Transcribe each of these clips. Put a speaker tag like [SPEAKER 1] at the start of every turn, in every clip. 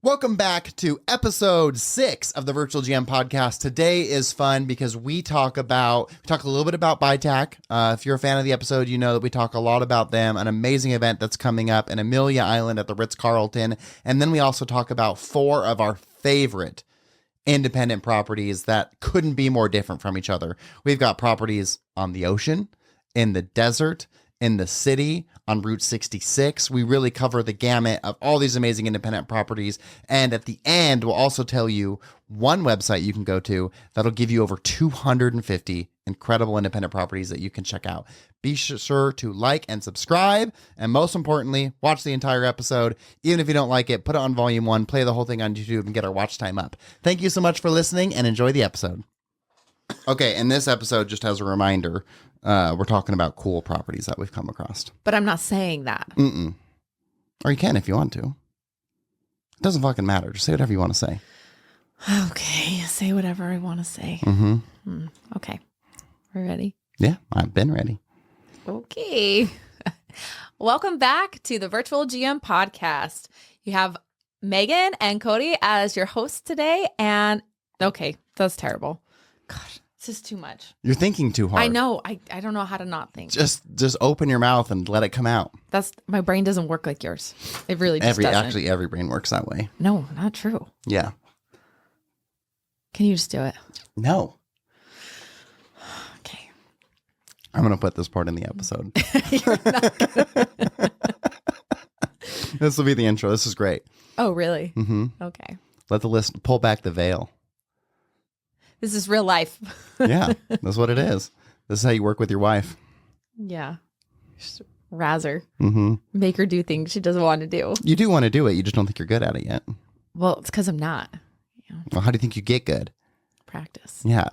[SPEAKER 1] Welcome back to episode 6 of the Virtual GM podcast. Today is fun because we talk a little bit about BuyTac. If you're a fan of the episode, you know that we talk a lot about them, an amazing event that's coming up in Amelia Island at the Ritz-Carlton. And then we also talk about 4 of our favorite independent properties that couldn't be more different from each other. We've got properties on the ocean, in the desert, in the city, on Route 66. We really cover the gamut of all these amazing independent properties. And at the end, we'll also tell you one website you can go to that'll give you over 250 incredible independent properties that you can check out. Be sure to like and subscribe. And most importantly, watch the entire episode. Even if you don't like it, put it on volume 1, play the whole thing on YouTube, and get our watch time up. Thank you so much for listening and enjoy the episode. Okay, and this episode, just as a reminder, we're talking about cool properties that we've come across.
[SPEAKER 2] But I'm not saying that.
[SPEAKER 1] Or you can if you want to. It doesn't fucking matter. Just say whatever you want to say.
[SPEAKER 2] Okay, say whatever I want to say. Okay, we're ready?
[SPEAKER 1] Yeah, I've been ready.
[SPEAKER 2] Okay. Welcome back to the Virtual GM podcast. You have Meagan and Cody as your hosts today. And okay, that's terrible. Gosh, this is too much.
[SPEAKER 1] You're thinking too hard.
[SPEAKER 2] I know. I don't know how to not think.
[SPEAKER 1] Just open your mouth and let it come out.
[SPEAKER 2] My brain doesn't work like yours. It really just doesn't.
[SPEAKER 1] Actually, every brain works that way.
[SPEAKER 2] No, not true.
[SPEAKER 1] Yeah.
[SPEAKER 2] Can you just do it?
[SPEAKER 1] No.
[SPEAKER 2] Okay.
[SPEAKER 1] I'm going to put this part in the episode.
[SPEAKER 2] You're not gonna...
[SPEAKER 1] This will be the intro. This is great.
[SPEAKER 2] Oh, really?
[SPEAKER 1] Mm-hmm.
[SPEAKER 2] Okay.
[SPEAKER 1] Let the list pull back the veil.
[SPEAKER 2] This is real life.
[SPEAKER 1] Yeah, that's what it is. This is how you work with your wife.
[SPEAKER 2] Yeah. Just razz her.
[SPEAKER 1] Mm-hmm.
[SPEAKER 2] Make her do things she doesn't want to do.
[SPEAKER 1] You do want to do it. You just don't think you're good at it yet.
[SPEAKER 2] Well, it's because I'm not. Yeah.
[SPEAKER 1] Well, how do you think you get good?
[SPEAKER 2] Practice.
[SPEAKER 1] Yeah.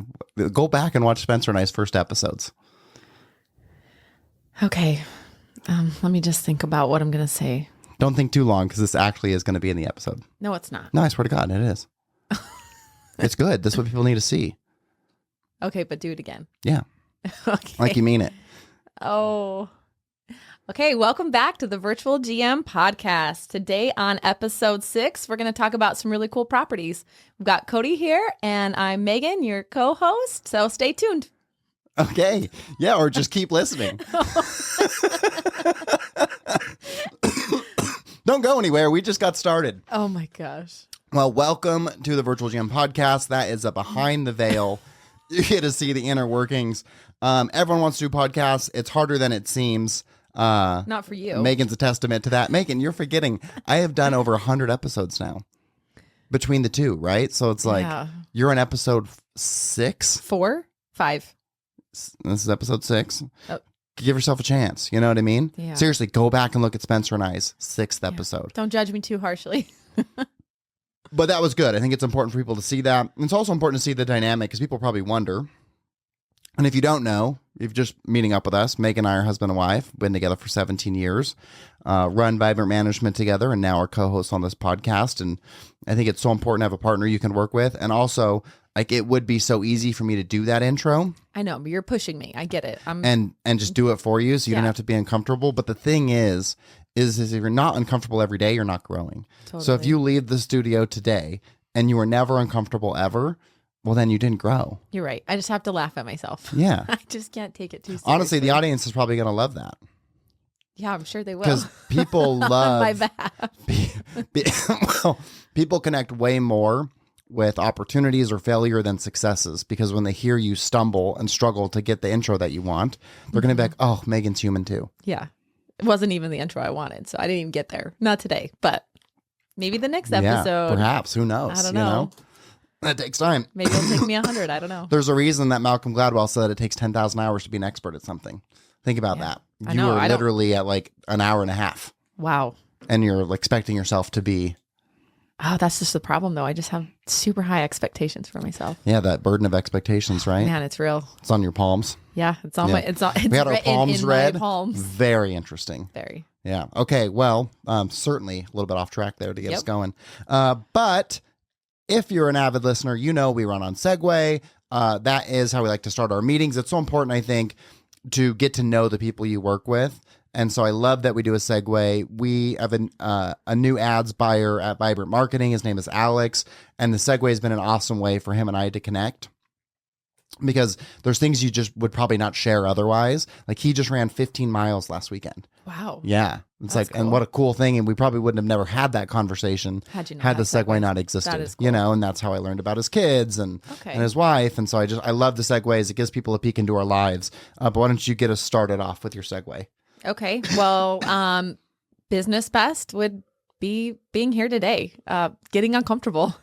[SPEAKER 1] Go back and watch Spencer and I's first episodes.
[SPEAKER 2] Okay. Let me just think about what I'm going to say.
[SPEAKER 1] Don't think too long because this actually is going to be in the episode.
[SPEAKER 2] No, it's not.
[SPEAKER 1] No, I swear to God, it is. It's good. That's what people need to see.
[SPEAKER 2] Okay, but do it again.
[SPEAKER 1] Yeah.
[SPEAKER 2] Okay.
[SPEAKER 1] Like you mean it.
[SPEAKER 2] Oh. Okay, welcome back to the Virtual GM podcast. Today on episode 6, we're going to talk about some really cool properties. We've got Cody here, and I'm Meagan, your co-host, so stay tuned.
[SPEAKER 1] Okay. Yeah, or just keep listening. Don't go anywhere. We just got started.
[SPEAKER 2] Oh my gosh.
[SPEAKER 1] Well, welcome to the Virtual GM podcast. That is a behind the veil. You get to see the inner workings. Everyone wants to do podcasts. It's harder than it seems.
[SPEAKER 2] Not for you.
[SPEAKER 1] Megan's a testament to that. Meagan, you're forgetting. I have done over 100 episodes now between the two, right? So it's like you're on episode 6?
[SPEAKER 2] 4? 5?
[SPEAKER 1] This is episode 6.
[SPEAKER 2] Oh.
[SPEAKER 1] Give yourself a chance. You know what I mean?
[SPEAKER 2] Yeah.
[SPEAKER 1] Seriously, go back and look at Spencer and I's 6th episode.
[SPEAKER 2] Don't judge me too harshly.
[SPEAKER 1] But that was good. I think it's important for people to see that. It's also important to see the dynamic because people probably wonder. And if you don't know, if you're just meeting up with us, Megan and I are husband and wife, been together for 17 years, run Vibrant Management together, and now are co-hosts on this podcast. And I think it's so important to have a partner you can work with. And also, like, it would be so easy for me to do that intro.
[SPEAKER 2] I know, but you're pushing me. I get it.
[SPEAKER 1] And just do it for you so you don't have to be uncomfortable. But the thing is if you're not uncomfortable every day, you're not growing. Totally. So if you leave the studio today and you were never uncomfortable ever, well, then you didn't grow.
[SPEAKER 2] You're right. I just have to laugh at myself.
[SPEAKER 1] Yeah.
[SPEAKER 2] I just can't take it too seriously.
[SPEAKER 1] Honestly, the audience is probably going to love that.
[SPEAKER 2] Yeah, I'm sure they will.
[SPEAKER 1] Because people love...
[SPEAKER 2] My bad.
[SPEAKER 1] Well, people connect way more with opportunities or failure than successes, because when they hear you stumble and struggle to get the intro that you want, they're going to be like, oh, Megan's human too.
[SPEAKER 2] Yeah. It wasn't even the intro I wanted, so I didn't even get there. Not today, but maybe the next episode.
[SPEAKER 1] Yeah, perhaps. Who knows?
[SPEAKER 2] I don't know.
[SPEAKER 1] You know? That takes time.
[SPEAKER 2] Maybe it'll take me 100. I don't know.
[SPEAKER 1] There's a reason that Malcolm Gladwell said it takes 10,000 hours to be an expert at something. Think about that. You were literally at like an hour and a half.
[SPEAKER 2] Wow.
[SPEAKER 1] And you're like expecting yourself to be...
[SPEAKER 2] Oh, that's just the problem, though. I just have super high expectations for myself.
[SPEAKER 1] Yeah, that burden of expectations, right?
[SPEAKER 2] Man, it's real.
[SPEAKER 1] It's on your palms.
[SPEAKER 2] Yeah, it's on my. It's
[SPEAKER 1] we had our palms read.
[SPEAKER 2] My palms.
[SPEAKER 1] Very interesting.
[SPEAKER 2] Very.
[SPEAKER 1] Yeah. Okay. Well, certainly a little bit off track there to get us going. But if you're an avid listener, you know we run on Segway. That is how we like to start our meetings. It's so important, I think, to get to know the people you work with. And so I love that we do a segue. We have a new ads buyer at Vibrant Marketing. His name is Alex. And the segue has been an awesome way for him and I to connect, because there's things you just would probably not share otherwise. Like he just ran 15 miles last weekend.
[SPEAKER 2] Wow.
[SPEAKER 1] Yeah. It's
[SPEAKER 2] That's
[SPEAKER 1] like, and what a cool thing. And we probably wouldn't have never had that conversation
[SPEAKER 2] had the
[SPEAKER 1] segue not existed,
[SPEAKER 2] That is cool.
[SPEAKER 1] and that's how I learned about his kids and his wife. And so I love the segues. It gives people a peek into our lives. But why don't you get us started off with your segue?
[SPEAKER 2] Okay. Well, business best would be being here today, getting uncomfortable,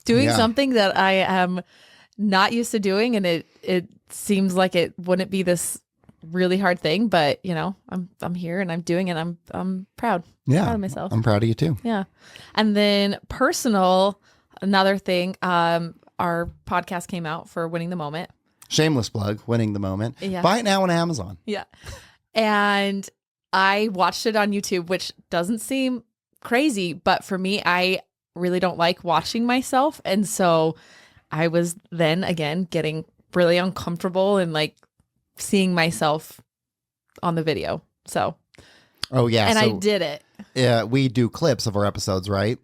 [SPEAKER 2] doing something that I am not used to doing. And it seems like it wouldn't be this really hard thing, but I'm here and I'm doing it. I'm proud.
[SPEAKER 1] Yeah.
[SPEAKER 2] Proud of myself.
[SPEAKER 1] I'm proud of you too.
[SPEAKER 2] Yeah. And then personal, another thing, our podcast came out for Winning the Moment.
[SPEAKER 1] Shameless plug, Winning the Moment.
[SPEAKER 2] Yeah.
[SPEAKER 1] Buy it now on Amazon.
[SPEAKER 2] Yeah. And I watched it on YouTube, which doesn't seem crazy, but for me, I really don't like watching myself. And so I was then again getting really uncomfortable and like seeing myself on the video. So,
[SPEAKER 1] oh yeah.
[SPEAKER 2] And I did it.
[SPEAKER 1] Yeah. We do clips of our episodes, right?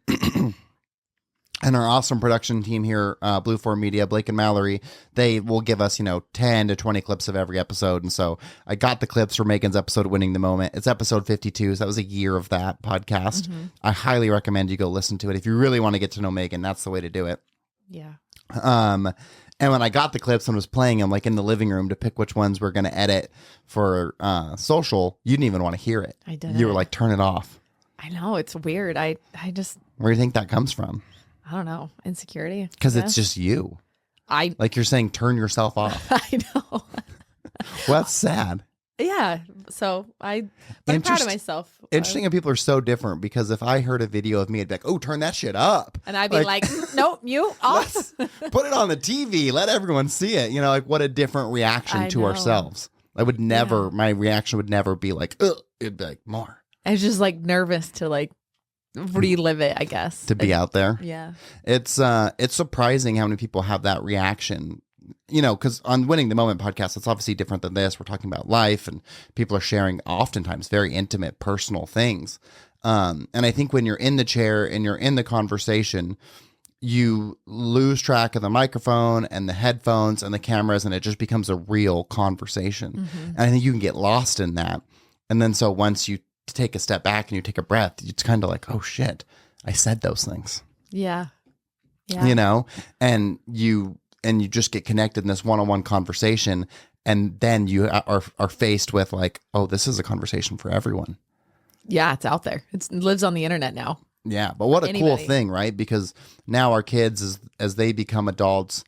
[SPEAKER 1] And our awesome production team here, Blue Form Media, Blake and Mallory, they will give us, 10 to 20 clips of every episode. And so I got the clips for Megan's episode, Winning the Moment. It's episode 52. So that was a year of that podcast. Mm-hmm. I highly recommend you go listen to it. If you really want to get to know Megan, that's the way to do it.
[SPEAKER 2] Yeah.
[SPEAKER 1] And when I got the clips and was playing them like in the living room to pick which ones we're going to edit for social, you didn't even want to hear it.
[SPEAKER 2] I didn't.
[SPEAKER 1] You were like, turn it off.
[SPEAKER 2] I know. It's weird. I just.
[SPEAKER 1] Where do you think that comes from?
[SPEAKER 2] I don't know. Insecurity.
[SPEAKER 1] Because it's just you. Like you're saying, turn yourself off.
[SPEAKER 2] I know.
[SPEAKER 1] Well, that's sad.
[SPEAKER 2] Yeah. So I'm proud of myself.
[SPEAKER 1] Interesting how people are so different, because if I heard a video of me, I'd be like, oh, turn that shit up.
[SPEAKER 2] And I'd be like nope, you off.
[SPEAKER 1] Put it on the TV. Let everyone see it. Like what a different reaction to ourselves. I would never, my reaction would never be like, ugh. It'd be like more.
[SPEAKER 2] I was just like nervous to like relive it, I guess.
[SPEAKER 1] To be out there.
[SPEAKER 2] Yeah.
[SPEAKER 1] It's surprising how many people have that reaction. Because on Winning the Moment podcast, it's obviously different than this. We're talking about life, and people are sharing oftentimes very intimate, personal things. And I think when you're in the chair and you're in the conversation, you lose track of the microphone and the headphones and the cameras, and it just becomes a real conversation. Mm-hmm. And I think you can get lost in that. And then so once you take a step back and you take a breath, it's kind of like, oh shit, I said those things.
[SPEAKER 2] Yeah. Yeah.
[SPEAKER 1] And you just get connected in this one-on-one conversation, and then you are faced with like, oh, this is a conversation for everyone.
[SPEAKER 2] Yeah, it's out there. It lives on the internet now.
[SPEAKER 1] Yeah, but what a cool thing, right? Because now our kids, as they become adults,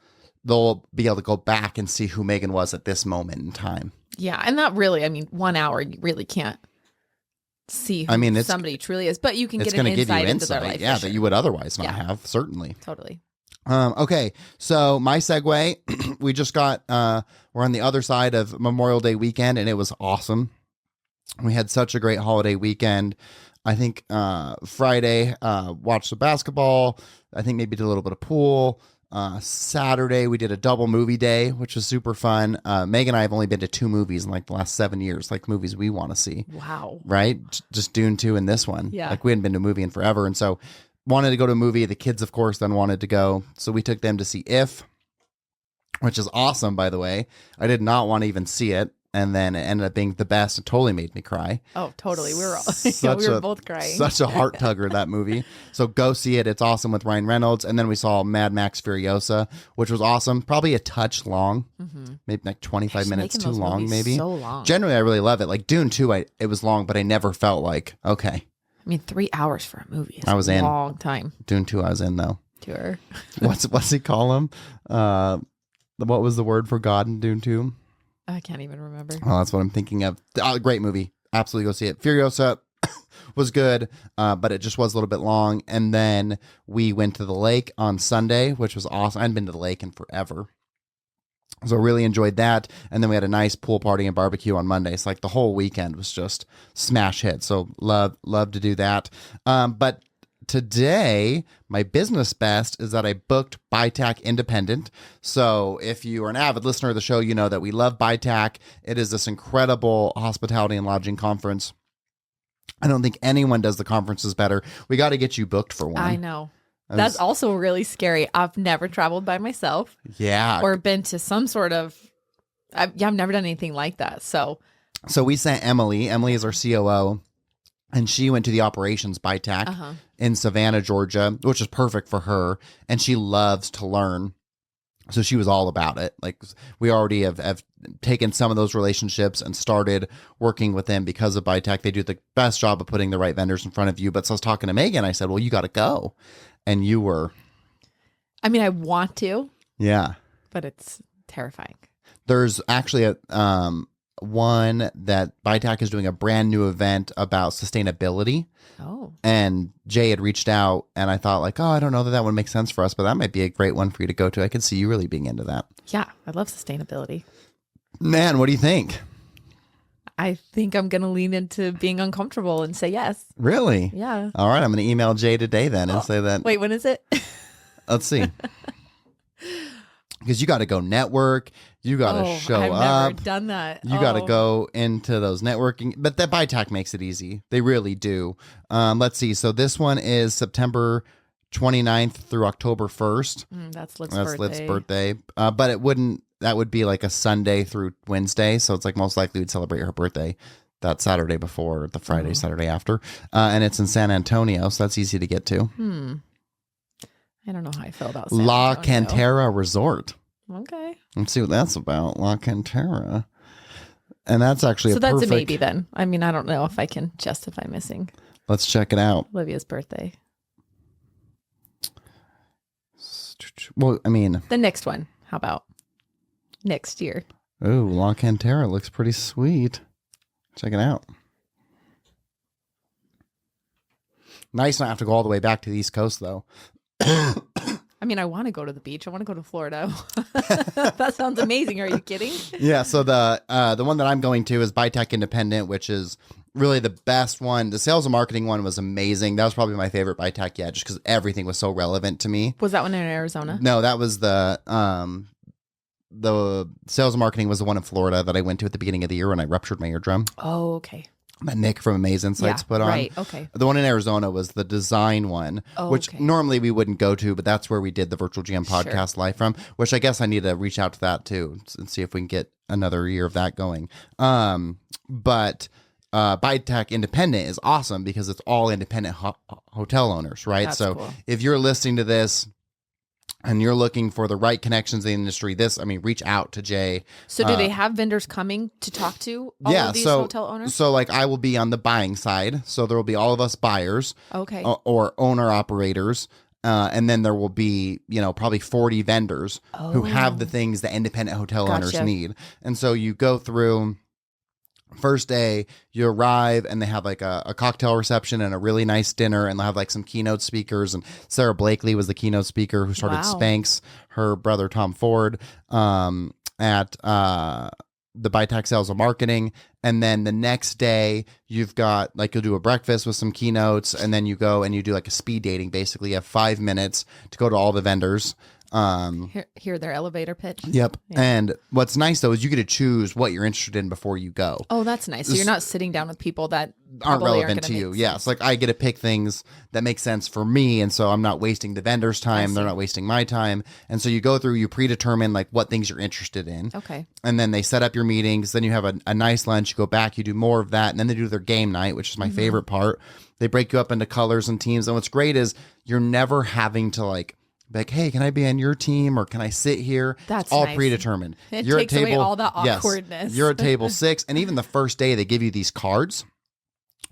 [SPEAKER 1] they'll be able to go back and see who Megan was at this moment in time.
[SPEAKER 2] Yeah, and not really. I mean, 1 hour, you really can't see who somebody truly is, but you can get an insight into their life.
[SPEAKER 1] Yeah, that you would otherwise not have, certainly.
[SPEAKER 2] Totally.
[SPEAKER 1] Okay, so my segue, we just got, we're on the other side of Memorial Day weekend, and it was awesome. We had such a great holiday weekend. I think Friday, watched the basketball. I think maybe did a little bit of pool. Saturday, we did a double movie day, which was super fun. Megan and I have only been to 2 movies in like the last 7 years, like movies we want to see.
[SPEAKER 2] Wow.
[SPEAKER 1] Right? Just Dune 2 and this one.
[SPEAKER 2] Yeah.
[SPEAKER 1] Like we hadn't been to a movie in forever. And so wanted to go to a movie. The kids, of course, then wanted to go. So we took them to see If, which is awesome, by the way. I did not want to even see it. And then it ended up being the best. It totally made me cry.
[SPEAKER 2] Oh, totally. We were all, we were both crying.
[SPEAKER 1] Such a heart tugger, that movie. So go see it. It's awesome with Ryan Reynolds. And then we saw Mad Max Furiosa, which was awesome. Probably a touch long. Mm-hmm. Maybe like 25 minutes too long, maybe.
[SPEAKER 2] So long.
[SPEAKER 1] Generally, I really love it. Like Dune 2, it was long, but I never felt like, okay.
[SPEAKER 2] I mean, 3 hours for a movie is
[SPEAKER 1] I was
[SPEAKER 2] a
[SPEAKER 1] in.
[SPEAKER 2] long time.
[SPEAKER 1] Dune 2, I was in, though.
[SPEAKER 2] Sure.
[SPEAKER 1] What's he call him? What was the word for God in Dune 2?
[SPEAKER 2] I can't even remember.
[SPEAKER 1] Oh, that's what I'm thinking of. Great movie. Absolutely go see it. Furiosa was good, but it just was a little bit long. And then we went to the lake on Sunday, which was awesome. I hadn't been to the lake in forever. So really enjoyed that. And then we had a nice pool party and barbecue on Monday. So like the whole weekend was just smash hit. So love to do that. But today, my business best is that I booked ByTac Independent. So if you are an avid listener of the show, you know that we love ByTac. It is this incredible hospitality and lodging conference. I don't think anyone does the conferences better. We got to get you booked for one.
[SPEAKER 2] I know. That's also really scary. I've never traveled by myself.
[SPEAKER 1] Yeah.
[SPEAKER 2] Or been to some sort of, I've never done anything like that. So
[SPEAKER 1] we sent Emily. Emily is our COO. And she went to the operations ByTac in Savannah, Georgia, which is perfect for her. And she loves to learn. So she was all about it. Like, we already have taken some of those relationships and started working with them because of ByTac. They do the best job of putting the right vendors in front of you. But so I was talking to Meagan. I said, well, you got to go. And you were.
[SPEAKER 2] I mean, I want to.
[SPEAKER 1] Yeah.
[SPEAKER 2] But it's terrifying.
[SPEAKER 1] There's actually a one that ByTac is doing a brand new event about sustainability.
[SPEAKER 2] Oh.
[SPEAKER 1] And Jay had reached out, and I thought, like, oh, I don't know that would make sense for us, but that might be a great one for you to go to. I could see you really being into that.
[SPEAKER 2] Yeah, I love sustainability.
[SPEAKER 1] Man, what do you think?
[SPEAKER 2] I think I'm going to lean into being uncomfortable and say yes.
[SPEAKER 1] Really?
[SPEAKER 2] Yeah.
[SPEAKER 1] All right, I'm going to email Jay today then and say that.
[SPEAKER 2] Wait, when is it?
[SPEAKER 1] Let's see. Because you got to go network. You got to show up.
[SPEAKER 2] I've never done that.
[SPEAKER 1] You got to go into those networking. But that ByTac makes it easy. They really do. Let's see. So this one is September 29th through October 1st.
[SPEAKER 2] That's Liv's
[SPEAKER 1] birthday. But that would be like a Sunday through Wednesday. So it's like most likely we'd celebrate her birthday that Saturday before, the Friday, Saturday after. And it's in San Antonio. So that's easy to get to.
[SPEAKER 2] I don't know how I feel about San
[SPEAKER 1] La
[SPEAKER 2] Antonio.
[SPEAKER 1] Cantera Resort.
[SPEAKER 2] Okay.
[SPEAKER 1] Let's see what that's about. La Cantera. And that's actually
[SPEAKER 2] a maybe then. I mean, I don't know if I can justify missing
[SPEAKER 1] Let's check it out.
[SPEAKER 2] Olivia's birthday.
[SPEAKER 1] Well, I mean,
[SPEAKER 2] The next one. How about next year?
[SPEAKER 1] ooh, La Cantera looks pretty sweet. Check it out. Nice not have to go all the way back to the East Coast, though.
[SPEAKER 2] I mean, I want to go to the beach. I want to go to Florida. That sounds amazing. Are you kidding?
[SPEAKER 1] Yeah, so the one that I'm going to is ByTac Independent, which is really the best one. The sales and marketing one was amazing. That was probably my favorite ByTac yet, just because everything was so relevant to me.
[SPEAKER 2] Was that one in Arizona?
[SPEAKER 1] No, that was the sales and marketing was the one in Florida that I went to at the beginning of the year when I ruptured my eardrum.
[SPEAKER 2] Oh, okay.
[SPEAKER 1] That Nick from Amaze Insights put on.
[SPEAKER 2] Right, okay.
[SPEAKER 1] The one in Arizona was the design one, which normally we wouldn't go to, but that's where we did the Virtual GM podcast live from, which I guess I need to reach out to that too and see if we can get another year of that going. But ByTac Independent is awesome because it's all independent hotel owners, right?
[SPEAKER 2] That's
[SPEAKER 1] so
[SPEAKER 2] cool.
[SPEAKER 1] If you're listening to this and you're looking for the right connections in the industry, reach out to Jay.
[SPEAKER 2] So do they have vendors coming to talk to all of these hotel owners?
[SPEAKER 1] So like I will be on the buying side. So there will be all of us buyers or owner operators. And then there will be, probably 40 vendors who have the things that independent hotel owners need. And so you go through. First day, you arrive and they have like a cocktail reception and a really nice dinner, and they'll have like some keynote speakers. And Sarah Blakely was the keynote speaker who started Spanx, her brother Tom Ford, at the ByTac Sales and Marketing. And then the next day, you've got you'll do a breakfast with some keynotes, and then you go and you do like a speed dating. Basically, you have 5 minutes to go to all the vendors.
[SPEAKER 2] Hear their elevator pitch.
[SPEAKER 1] Yep. Yeah. And what's nice though is you get to choose what you're interested in before you go.
[SPEAKER 2] Oh, that's nice. So you're not sitting down with people that
[SPEAKER 1] aren't relevant to you. Yes. Like I get to pick things that make sense for me. And so I'm not wasting the vendor's time. They're not wasting my time. And so you go through, you predetermine what things you're interested in.
[SPEAKER 2] Okay.
[SPEAKER 1] And then they set up your meetings. Then you have a nice lunch. You go back, you do more of that. And then they do their game night, which is my favorite part. They break you up into colors and teams. And what's great is you're never having to like, hey, can I be on your team or can I sit here?
[SPEAKER 2] That's
[SPEAKER 1] it's all
[SPEAKER 2] nice.
[SPEAKER 1] Predetermined.
[SPEAKER 2] It takes away all the awkwardness.
[SPEAKER 1] Yes, you're at table 6. And even the first day, they give you these cards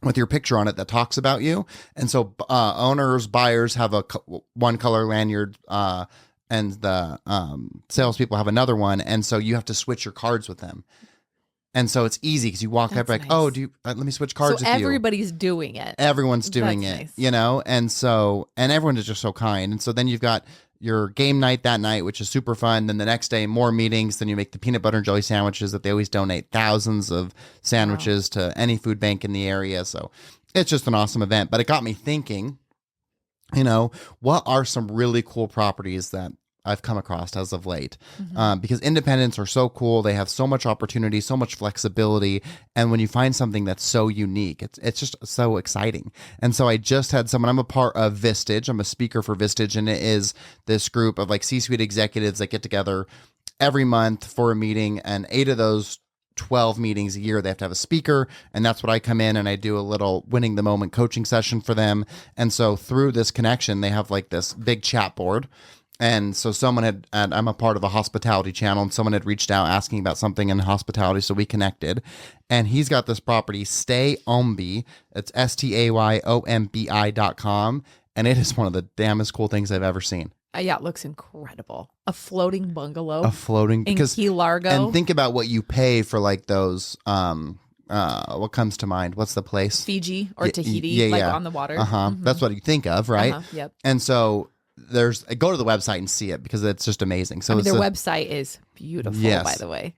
[SPEAKER 1] with your picture on it that talks about you. And so owners, buyers have one color lanyard and the salespeople have another one. And so you have to switch your cards with them. And so it's easy because you walk up like, nice. Oh, do you, let me switch cards with you.
[SPEAKER 2] So everybody's doing it.
[SPEAKER 1] Everyone's doing it, nice. And everyone is just so kind. And so then you've got your game night that night, which is super fun. Then the next day, more meetings. Then you make the peanut butter and jelly sandwiches that they always donate thousands of sandwiches to any food bank in the area. So it's just an awesome event. But it got me thinking, you know, what are some really cool properties that I've come across as of late? Because independents are so cool. They have so much opportunity, so much flexibility. And when you find something that's so unique, it's just so exciting. And so I just had someone, I'm a part of Vistage. I'm a speaker for Vistage, and it is this group of like C-suite executives that get together every month for a meeting, and 8 of those 12 meetings a year, they have to have a speaker. And that's what I come in and I do a little winning the moment coaching session for them. And so through this connection, they have like this big chat board. And so and I'm a part of a hospitality channel, and someone had reached out asking about something in hospitality. So we connected, and he's got this property, Stay Ombi. It's STAYOMBI.com. And it is one of the damnest cool things I've ever seen.
[SPEAKER 2] Yeah, it looks incredible. A floating bungalow.
[SPEAKER 1] In
[SPEAKER 2] Key Largo.
[SPEAKER 1] And think about what you pay for like those, what comes to mind? What's the place?
[SPEAKER 2] Fiji or Tahiti, on the water.
[SPEAKER 1] That's what you think of, right?
[SPEAKER 2] Yep.
[SPEAKER 1] And so go to the website and see it, because it's just amazing. So
[SPEAKER 2] their website is beautiful, by the way.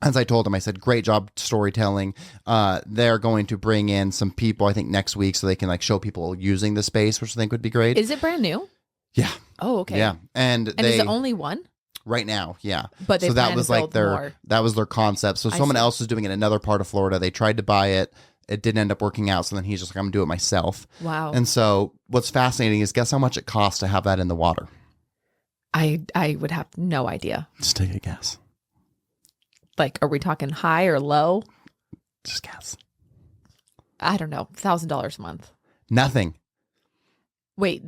[SPEAKER 1] As I told him, I said, great job storytelling. They're going to bring in some people, I think, next week, so they can like show people using the space, which I think would be great.
[SPEAKER 2] Is it brand new?
[SPEAKER 1] Yeah.
[SPEAKER 2] Oh, okay.
[SPEAKER 1] Yeah. And
[SPEAKER 2] is it only one?
[SPEAKER 1] Right now, yeah.
[SPEAKER 2] But
[SPEAKER 1] so that was like that was their concept. So someone else was doing it in another part of Florida. They tried to buy it. It didn't end up working out. So then he's just like, I'm gonna do it myself.
[SPEAKER 2] Wow.
[SPEAKER 1] And so what's fascinating is, guess how much it costs to have that in the water?
[SPEAKER 2] I would have no idea.
[SPEAKER 1] Just take a guess.
[SPEAKER 2] Like, are we talking high or low?
[SPEAKER 1] Just guess.
[SPEAKER 2] I don't know. $1,000 a month.
[SPEAKER 1] Nothing.
[SPEAKER 2] Wait,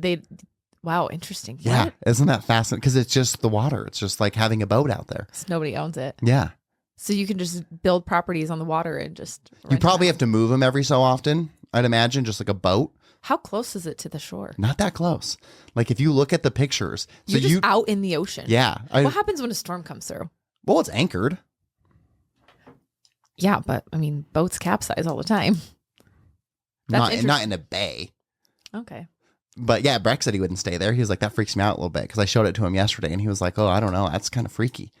[SPEAKER 2] wow, interesting.
[SPEAKER 1] Yeah.
[SPEAKER 2] What?
[SPEAKER 1] Isn't that fascinating? Because it's just the water. It's just like having a boat out there.
[SPEAKER 2] 'Cause nobody owns it.
[SPEAKER 1] Yeah.
[SPEAKER 2] So you can just build properties on the water and just
[SPEAKER 1] You probably have to move them every so often, I'd imagine, just like a boat.
[SPEAKER 2] How close is it to the shore?
[SPEAKER 1] Not that close. Like if you look at the pictures.
[SPEAKER 2] You're just out in the ocean.
[SPEAKER 1] Yeah.
[SPEAKER 2] What happens when a storm comes through?
[SPEAKER 1] Well, it's anchored.
[SPEAKER 2] Yeah, but I mean, boats capsize all the time.
[SPEAKER 1] Not in a bay.
[SPEAKER 2] Okay.
[SPEAKER 1] But yeah, Breck said he wouldn't stay there. He was like, that freaks me out a little bit, because I showed it to him yesterday and he was like, oh, I don't know. That's kind of freaky.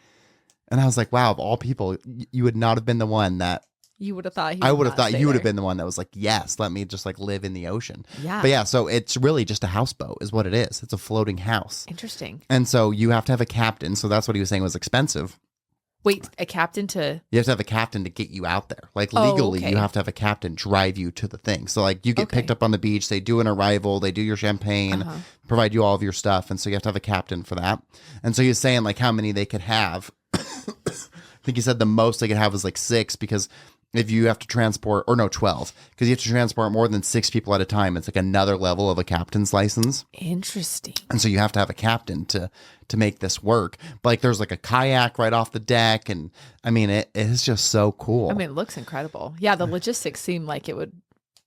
[SPEAKER 1] And I was like, wow, of all people, you would not have been the one that
[SPEAKER 2] you would have thought.
[SPEAKER 1] I would have thought you would have been the one that was like, yes, let me just like live in the ocean.
[SPEAKER 2] Yeah.
[SPEAKER 1] But yeah, so it's really just a houseboat is what it is. It's a floating house.
[SPEAKER 2] Interesting.
[SPEAKER 1] And so you have to have a captain. So that's what he was saying was expensive.
[SPEAKER 2] Wait, a captain to...
[SPEAKER 1] You have to have a captain to get you out there. Like legally, you have to have a captain drive you to the thing. So like you get picked up on the beach, they do an arrival, they do your champagne, provide you all of your stuff. And so you have to have a captain for that. And so he was saying like how many they could have. I think he said the most they could have was like 6, because if you have to transport, or no, 12, because you have to transport more than 6 people at a time. It's like another level of a captain's license.
[SPEAKER 2] Interesting.
[SPEAKER 1] And so you have to have a captain to make this work. But like there's like a kayak right off the deck. And I mean, it is just so cool.
[SPEAKER 2] I mean, it looks incredible. Yeah, the logistics seem like it would.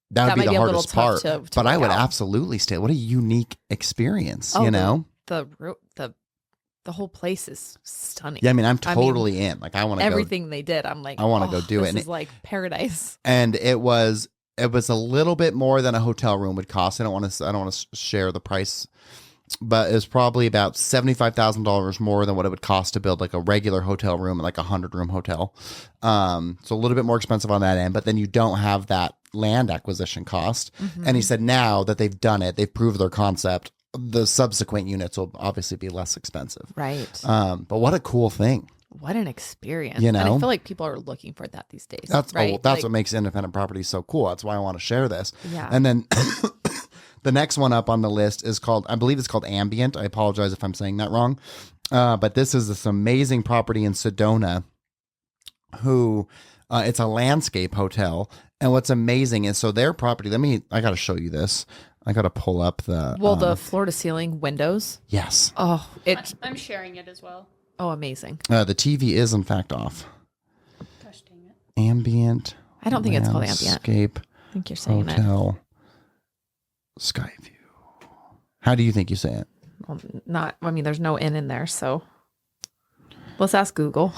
[SPEAKER 1] That would be the hardest part. But I would
[SPEAKER 2] out.
[SPEAKER 1] Absolutely stay. What a unique experience, you know?
[SPEAKER 2] The whole place is stunning.
[SPEAKER 1] Yeah, I mean, I'm totally in. Like, I want to
[SPEAKER 2] everything they did. I'm like,
[SPEAKER 1] I want to go do it.
[SPEAKER 2] This is like paradise.
[SPEAKER 1] And it was a little bit more than a hotel room would cost. I don't want to share the price, but it's probably about $75,000 more than what it would cost to build like a regular hotel room, like a 100-room hotel. So a little bit more expensive on that end, but then you don't have that land acquisition cost. And he said now that they've done it, they've proved their concept, the subsequent units will obviously be less expensive.
[SPEAKER 2] Right.
[SPEAKER 1] But what a cool thing.
[SPEAKER 2] What an experience.
[SPEAKER 1] You know?
[SPEAKER 2] And I feel like people are looking for that these days.
[SPEAKER 1] That's
[SPEAKER 2] right?
[SPEAKER 1] That's what makes independent properties so cool. That's why I want to share this.
[SPEAKER 2] Yeah.
[SPEAKER 1] And then the next one up on the list is called, I believe it's called Ambient. I apologize if I'm saying that wrong. But this is this amazing property in Sedona it's a landscape hotel. And what's amazing is, so their property, I got to show you this. I got to pull up the
[SPEAKER 2] floor to ceiling windows.
[SPEAKER 1] Yes.
[SPEAKER 2] Oh,
[SPEAKER 3] I'm sharing it as well.
[SPEAKER 2] Oh, amazing.
[SPEAKER 1] The TV is in fact off.
[SPEAKER 3] Gosh dang it.
[SPEAKER 1] Ambient.
[SPEAKER 2] I don't think it's called Ambient.
[SPEAKER 1] Landscape
[SPEAKER 2] I think you're saying
[SPEAKER 1] Hotel Skyview. How do you think you say it?
[SPEAKER 2] Well, there's no N in there, so let's ask Google.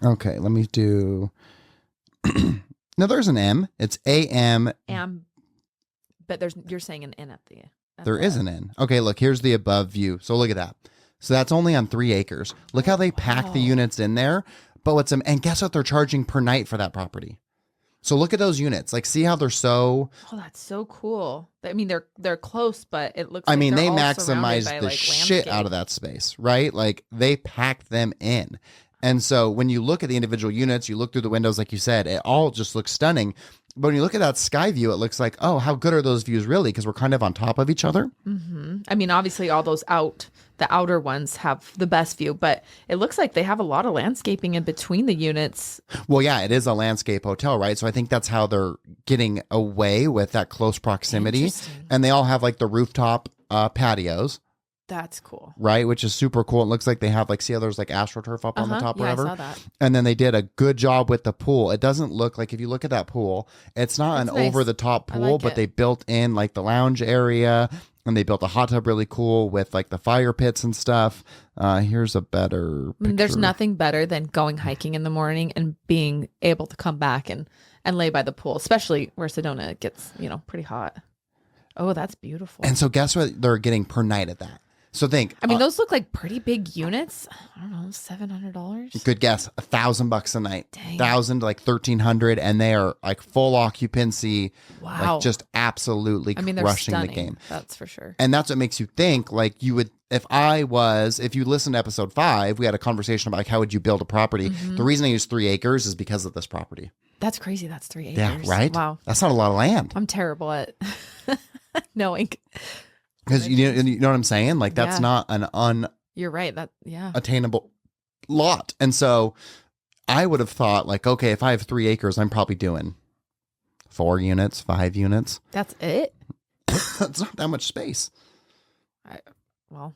[SPEAKER 1] Okay, let me do. No, there's an M. It's AM.
[SPEAKER 2] But you're saying an N at the.
[SPEAKER 1] There is an N. Okay, look, here's the above view. So look at that. So that's only on 3 acres. Look how they pack the units in there. But and guess what they're charging per night for that property? So look at those units. Like, see how they're so.
[SPEAKER 2] Oh, that's so cool. I mean, they're close, but it looks.
[SPEAKER 1] I
[SPEAKER 2] like
[SPEAKER 1] mean,
[SPEAKER 2] they're
[SPEAKER 1] they
[SPEAKER 2] all
[SPEAKER 1] maximize
[SPEAKER 2] surrounded by,
[SPEAKER 1] the
[SPEAKER 2] like,
[SPEAKER 1] shit out of that space, right? Like, they packed them in. And so when you look at the individual units, you look through the windows, like you said, it all just looks stunning. But when you look at that sky view, it looks like, oh, how good are those views really? Because we're kind of on top of each other.
[SPEAKER 2] Mm-hmm. I mean, obviously, all those the outer ones have the best view, but it looks like they have a lot of landscaping in between the units.
[SPEAKER 1] Well, yeah, it is a landscape hotel, right? So I think that's how they're getting away with that close proximity. And they all have like the rooftop patios.
[SPEAKER 2] That's cool.
[SPEAKER 1] Right, which is super cool. It looks like they have like, see how there's like AstroTurf up on the top or whatever.
[SPEAKER 2] I saw that.
[SPEAKER 1] And then they did a good job with the pool. It doesn't look like, if you look at that pool, it's not an
[SPEAKER 2] nice.
[SPEAKER 1] over the top pool,
[SPEAKER 2] like
[SPEAKER 1] but
[SPEAKER 2] it.
[SPEAKER 1] they built in like the lounge area, and they built a hot tub really cool with like the fire pits and stuff. Here's a better picture.
[SPEAKER 2] I mean, there's nothing better than going hiking in the morning and being able to come back and lay by the pool, especially where Sedona gets, pretty hot. Oh, that's beautiful.
[SPEAKER 1] And so guess what they're getting per night at that? So think.
[SPEAKER 2] I mean, those look like pretty big units. I don't know, $700.
[SPEAKER 1] Good guess. $1,000 a night.
[SPEAKER 2] Dang.
[SPEAKER 1] 1,000 to like 1,300, and they are like full occupancy.
[SPEAKER 2] Wow.
[SPEAKER 1] Like just absolutely
[SPEAKER 2] I mean, they're
[SPEAKER 1] crushing the
[SPEAKER 2] stunning.
[SPEAKER 1] game.
[SPEAKER 2] That's for sure.
[SPEAKER 1] And that's what makes you think like you would, if you listen to episode 5, we had a conversation about like how would you build a property.
[SPEAKER 2] Mm-hmm.
[SPEAKER 1] The reason I use 3 acres is because of this property.
[SPEAKER 2] That's crazy. That's 3 acres.
[SPEAKER 1] Yeah, right?
[SPEAKER 2] Wow.
[SPEAKER 1] That's not a lot of land.
[SPEAKER 2] I'm terrible at knowing.
[SPEAKER 1] Because you know what I'm saying? Like that's
[SPEAKER 2] Yeah.
[SPEAKER 1] not an
[SPEAKER 2] You're right.
[SPEAKER 1] unattainable lot. And so I would have thought like, okay, if I have 3 acres, I'm probably doing 4 units, 5 units.
[SPEAKER 2] That's it?
[SPEAKER 1] That's not that much space.
[SPEAKER 2] Well,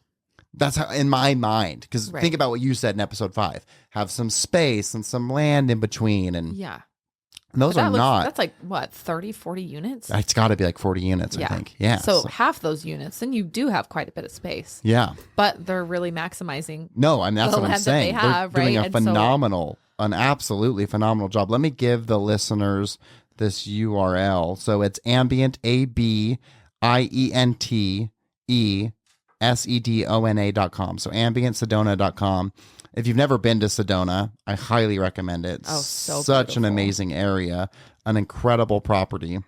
[SPEAKER 1] That's how, in my mind, because
[SPEAKER 2] Right.
[SPEAKER 1] think about what you said in episode 5. Have some space and some land in between. And
[SPEAKER 2] yeah.
[SPEAKER 1] those
[SPEAKER 2] But
[SPEAKER 1] are not.
[SPEAKER 2] That's like, what, 30, 40 units?
[SPEAKER 1] It's got to be like 40 units, I think. Yeah.
[SPEAKER 2] So half those units, then you do have quite a bit of space.
[SPEAKER 1] Yeah.
[SPEAKER 2] But they're really maximizing.
[SPEAKER 1] No, I mean, that's
[SPEAKER 2] The
[SPEAKER 1] what I'm
[SPEAKER 2] land that they
[SPEAKER 1] saying.
[SPEAKER 2] have,
[SPEAKER 1] They're doing
[SPEAKER 2] right?
[SPEAKER 1] a
[SPEAKER 2] And so-
[SPEAKER 1] phenomenal, an absolutely phenomenal job. Let me give the listeners this URL. So it's ambient, AmbienteSedona.com. So ambientsedona.com. If you've never been to Sedona, I highly recommend it.
[SPEAKER 2] Oh, so
[SPEAKER 1] such an
[SPEAKER 2] beautiful.
[SPEAKER 1] amazing area, an incredible property.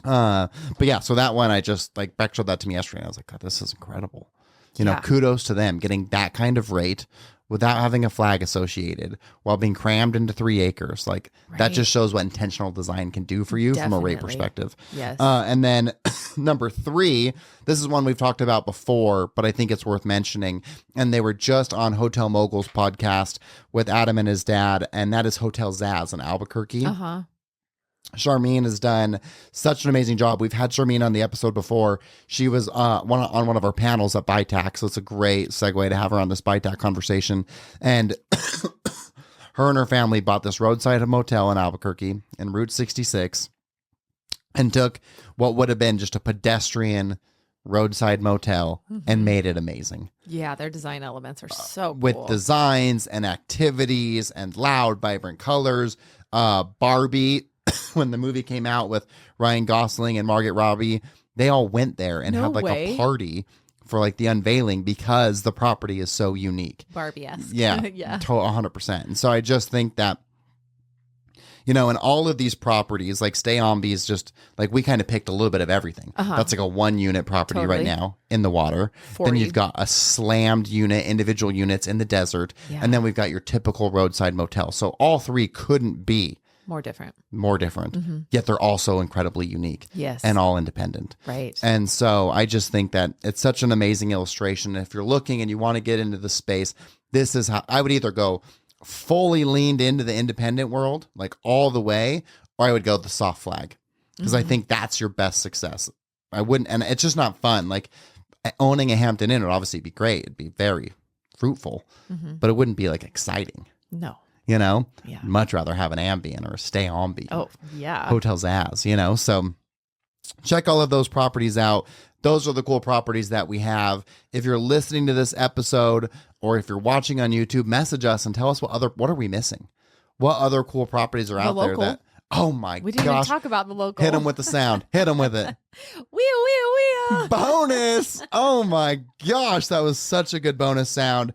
[SPEAKER 1] But yeah, so that one, I just like Beck showed that to me yesterday, and I was like, God, this is incredible.
[SPEAKER 2] Yeah.
[SPEAKER 1] Kudos to them getting that kind of rate without having a flag associated while being crammed into 3 acres. Like that
[SPEAKER 2] Right.
[SPEAKER 1] just shows what intentional design can do for you from a rate
[SPEAKER 2] Definitely.
[SPEAKER 1] perspective.
[SPEAKER 2] Yes.
[SPEAKER 1] And then number 3, this is one we've talked about before, but I think it's worth mentioning. And they were just on Hotel Mogul's podcast with Adam and his dad, and that is Hotel Zazz in Albuquerque.
[SPEAKER 2] Uh-huh.
[SPEAKER 1] Charmene has done such an amazing job. We've had Charmene on the episode before. She was on one of our panels at BITAC, so it's a great segue to have her on this BITAC conversation. And her and her family bought this roadside motel in Albuquerque in Route 66 and took what would have been just a pedestrian roadside motel and made it amazing.
[SPEAKER 2] Yeah, their design elements are so
[SPEAKER 1] With
[SPEAKER 2] cool.
[SPEAKER 1] designs and activities and loud, vibrant colors. Barbie, when the movie came out with Ryan Gosling and Margot Robbie, they all went there and
[SPEAKER 2] No
[SPEAKER 1] had like
[SPEAKER 2] way.
[SPEAKER 1] a party for like the unveiling because the property is so unique.
[SPEAKER 2] Barbie-esque.
[SPEAKER 1] Yeah,
[SPEAKER 2] Yeah.
[SPEAKER 1] 100%. And so I just think that, in all of these properties, like Stay Ombi is just like, we kind of picked a little bit of everything.
[SPEAKER 2] Uh-huh.
[SPEAKER 1] That's like a 1-unit property right
[SPEAKER 2] Totally.
[SPEAKER 1] now in the water.
[SPEAKER 2] 40.
[SPEAKER 1] Then you've got a slammed unit, individual units in the desert.
[SPEAKER 2] Yeah.
[SPEAKER 1] And then we've got your typical roadside motel. So all 3 couldn't be
[SPEAKER 2] More different.
[SPEAKER 1] more different, yet they're also incredibly unique.
[SPEAKER 2] Yes.
[SPEAKER 1] And all independent.
[SPEAKER 2] Right.
[SPEAKER 1] And so I just think that it's such an amazing illustration. If you're looking and you want to get into the space, this is how I would either go fully leaned into the independent world, like all the way, or I would go the soft flag, because I think that's your best success. I wouldn't, and it's just not fun. Like owning a Hampton Inn would obviously be great. It'd be very fruitful, but it wouldn't be like exciting,
[SPEAKER 2] No.
[SPEAKER 1] Yeah.
[SPEAKER 2] Much
[SPEAKER 1] rather have an Ambient or a Stay Ombi.
[SPEAKER 2] Oh, yeah.
[SPEAKER 1] Hotel Zazz, so check all of those properties out. Those are the cool properties that we have. If you're listening to this episode or if you're watching on YouTube, message us and tell us what are we missing? What other cool properties are out there
[SPEAKER 2] local.
[SPEAKER 1] that, oh my
[SPEAKER 2] We didn't
[SPEAKER 1] gosh,
[SPEAKER 2] even talk about the local.
[SPEAKER 1] hit them with the sound. Hit them with it.
[SPEAKER 2] Wheel.
[SPEAKER 1] Bonus. Oh my gosh, that was such a good bonus sound.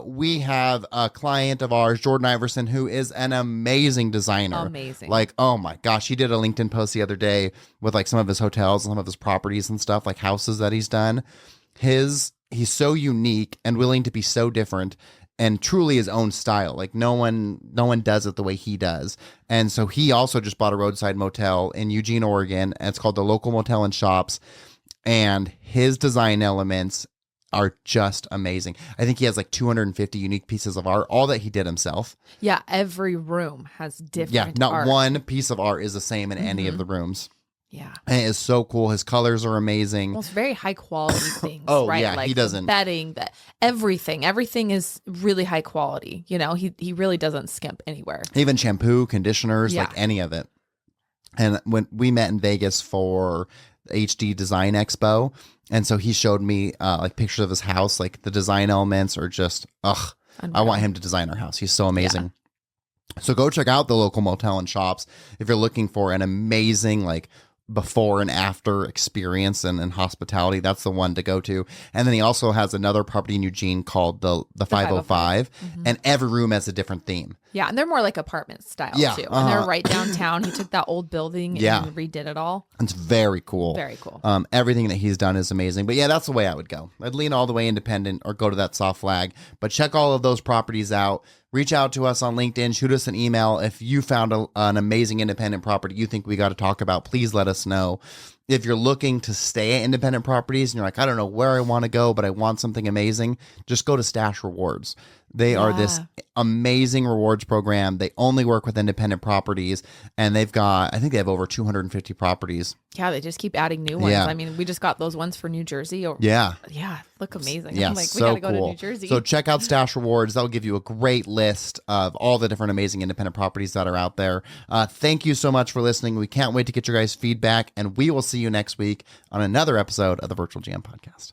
[SPEAKER 1] We have a client of ours, Jordan Iverson, who is an amazing designer.
[SPEAKER 2] Amazing.
[SPEAKER 1] Like, oh my gosh, he did a LinkedIn post the other day with like some of his hotels and some of his properties and stuff, like houses that he's done. He's so unique and willing to be so different and truly his own style. Like no one does it the way he does. And so he also just bought a roadside motel in Eugene, Oregon, and it's called the Local Motel Shops. And his design elements are just amazing. I think he has like 250 unique pieces of art, all that he did himself.
[SPEAKER 2] Yeah, every room has different
[SPEAKER 1] not
[SPEAKER 2] art.
[SPEAKER 1] one piece of art is the same in any of the rooms.
[SPEAKER 2] Yeah.
[SPEAKER 1] And it is so cool. His colors are amazing.
[SPEAKER 2] Well, it's very high quality things,
[SPEAKER 1] Oh,
[SPEAKER 2] right?
[SPEAKER 1] yeah,
[SPEAKER 2] Like
[SPEAKER 1] he doesn't-
[SPEAKER 2] the bedding, everything is really high quality. You know, he really doesn't skimp anywhere.
[SPEAKER 1] Even shampoo, conditioners,
[SPEAKER 2] Yeah.
[SPEAKER 1] like any of it. And when we met in Vegas for the HD Design Expo, and so he showed me like pictures of his house, like the design elements are just, I
[SPEAKER 2] Unreal.
[SPEAKER 1] want him to design our house. He's so amazing. So go check out the Local Motel and Shops if you're looking for an amazing like before and after experience and hospitality. That's the one to go to. And then he also has another property in Eugene called the 505, and every room has a different theme.
[SPEAKER 2] Yeah, and they're more like apartment style
[SPEAKER 1] Yeah,
[SPEAKER 2] too. And they're right downtown. He took that old building
[SPEAKER 1] Yeah.
[SPEAKER 2] and redid it all.
[SPEAKER 1] It's very cool.
[SPEAKER 2] Very cool.
[SPEAKER 1] Everything that he's done is amazing. But yeah, that's the way I would go. I'd lean all the way independent or go to that soft flag. But check all of those properties out. Reach out to us on LinkedIn. Shoot us an email. If you found an amazing independent property you think we got to talk about, please let us know. If you're looking to stay at independent properties and you're like, I don't know where I want to go, but I want something amazing, just go to Stash Rewards. They are this amazing rewards program. They only work with independent properties, and I think they have over 250 properties.
[SPEAKER 2] Yeah, they just keep adding new ones.
[SPEAKER 1] Yeah.
[SPEAKER 2] I mean, we just got those ones for New Jersey.
[SPEAKER 1] Yeah.
[SPEAKER 2] Yeah, look amazing.
[SPEAKER 1] Yeah,
[SPEAKER 2] I'm like, we
[SPEAKER 1] so
[SPEAKER 2] gotta go
[SPEAKER 1] cool.
[SPEAKER 2] to New Jersey.
[SPEAKER 1] So check out Stash Rewards. That'll give you a great list of all the different amazing independent properties that are out there. Thank you so much for listening. We can't wait to get your guys' feedback, and we will see you next week on another episode of the Virtual GM Podcast.